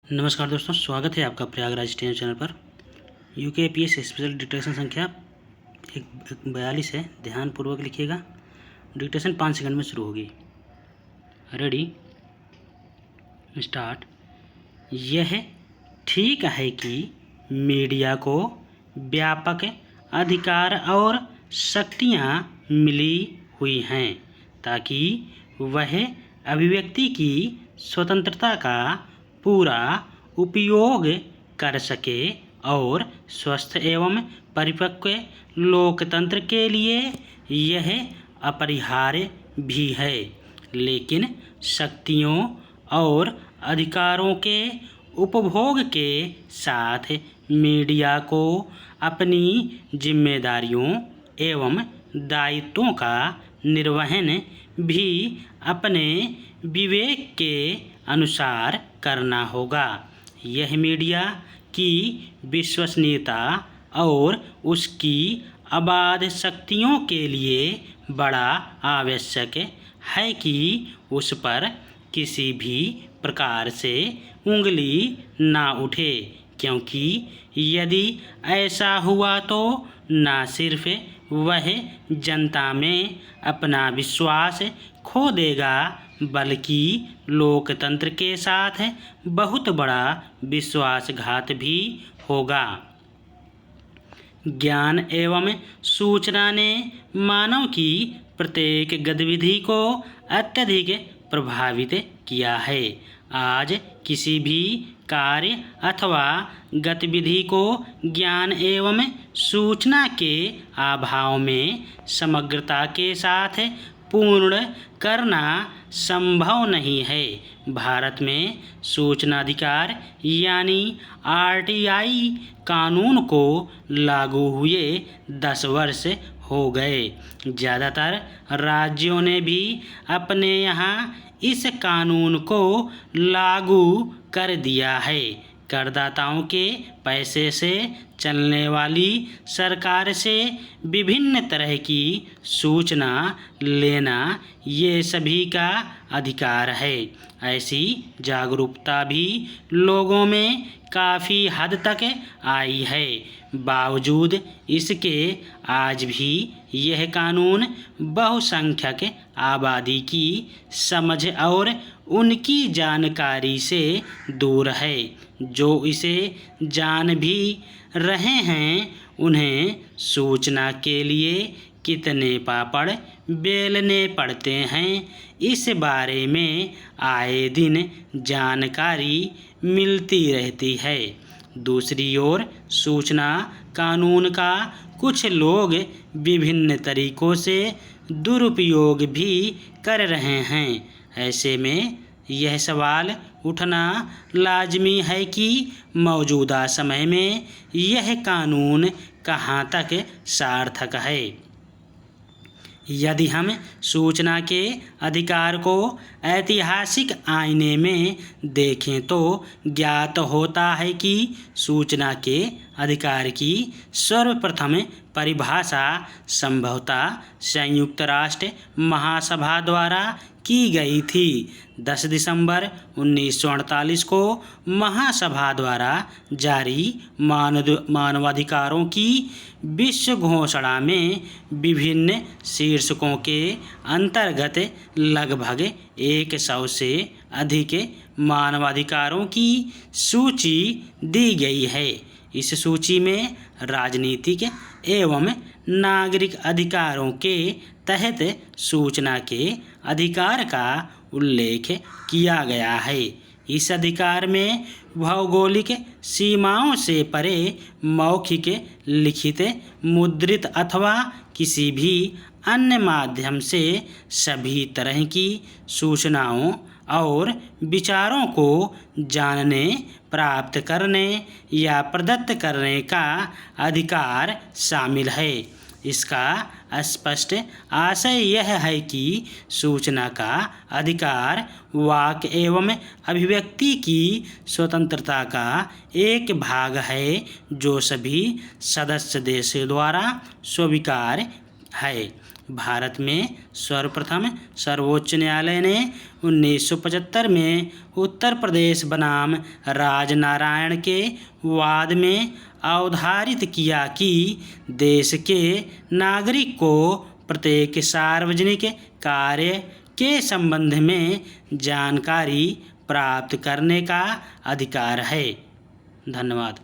नमस्कार दोस्तों, स्वागत है आपका प्रयागराज टेन चैनल पर। यूकेपीएस स्पेशल डिक्टेशन संख्या 42 है। ध्यानपूर्वक लिखिएगा। डिक्टेशन 5 सेकंड में शुरू होगी। Ready, start. यह ठीक है कि मीडिया को व्यापक अधिकार और शक्तियां मिली हुई हैं ताकि वह अभिव्यक्ति की स्वतंत्रता का पूरा उपयोग कर सके और स्वस्थ एवं परिपक्व लोकतंत्र के लिए यह अपरिहार्य भी है। लेकिन शक्तियों और अधिकारों के उपभोग के साथ मीडिया को अपनी जिम्मेदारियों एवं दायित्वों का निर्वहन भी अपने विवेक के अनुसार करना होगा। यह मीडिया की विश्वसनीयता और उसकी अबाध शक्तियों के लिए बड़ा आवश्यक है कि उस पर किसी भी प्रकार से उंगली ना उठे, क्योंकि यदि ऐसा हुआ तो न सिर्फ वह जनता में अपना विश्वास खो देगा बल्कि लोकतंत्र के साथ बहुत बड़ा विश्वासघात भी होगा। ज्ञान एवं सूचना ने मानव की प्रत्येक गतिविधि को अत्यधिक प्रभावित किया है। आज किसी भी कार्य अथवा गतिविधि को ज्ञान एवं सूचना के अभाव में समग्रता के साथ पूर्ण करना संभव नहीं है। भारत में सूचना अधिकार यानी आरटीआई कानून को लागू हुए 10 वर्ष हो गए। ज़्यादातर राज्यों ने भी अपने यहाँ इस कानून को लागू कर दिया है। करदाताओं के पैसे से चलने वाली सरकार से विभिन्न तरह की सूचना लेना ये सभी का अधिकार है। ऐसी जागरूकता भी लोगों में काफ़ी हद तक आई है। बावजूद इसके आज भी यह कानून बहुसंख्यक आबादी की समझ और उनकी जानकारी से दूर है। जो इसे जान भी रहे हैं उन्हें सूचना के लिए कितने पापड़ बेलने पड़ते हैं इस बारे में आए दिन जानकारी मिलती रहती है। दूसरी ओर सूचना कानून का कुछ लोग विभिन्न तरीकों से दुरुपयोग भी कर रहे हैं। ऐसे में यह सवाल उठना लाजमी है कि मौजूदा समय में यह कानून कहाँ तक सार्थक है। यदि हम सूचना के अधिकार को ऐतिहासिक आईने में देखें तो ज्ञात होता है कि सूचना के अधिकार की सर्वप्रथम परिभाषा संभवतः संयुक्त राष्ट्र महासभा द्वारा की गई थी। 10 दिसंबर 1948 को महासभा द्वारा जारी मानवाधिकारों की विश्व घोषणा में विभिन्न शीर्षकों के अंतर्गत लगभग 100 से अधिक मानवाधिकारों की सूची दी गई है। इस सूची में राजनीतिक एवं नागरिक अधिकारों के तहत सूचना के अधिकार का उल्लेख किया गया है। इस अधिकार में भौगोलिक सीमाओं से परे मौखिक, लिखित, मुद्रित अथवा किसी भी अन्य माध्यम से सभी तरह की सूचनाओं और विचारों को जानने, प्राप्त करने या प्रदत्त करने का अधिकार शामिल है। इसका स्पष्ट आशय यह है कि सूचना का अधिकार वाक एवं अभिव्यक्ति की स्वतंत्रता का एक भाग है जो सभी सदस्य देशों द्वारा स्वीकार है। भारत में सर्वप्रथम सर्वोच्च न्यायालय ने 1975 में उत्तर प्रदेश बनाम राजनारायण के वाद में अवधारित किया कि देश के नागरिक को प्रत्येक सार्वजनिक कार्य के संबंध में जानकारी प्राप्त करने का अधिकार है। धन्यवाद।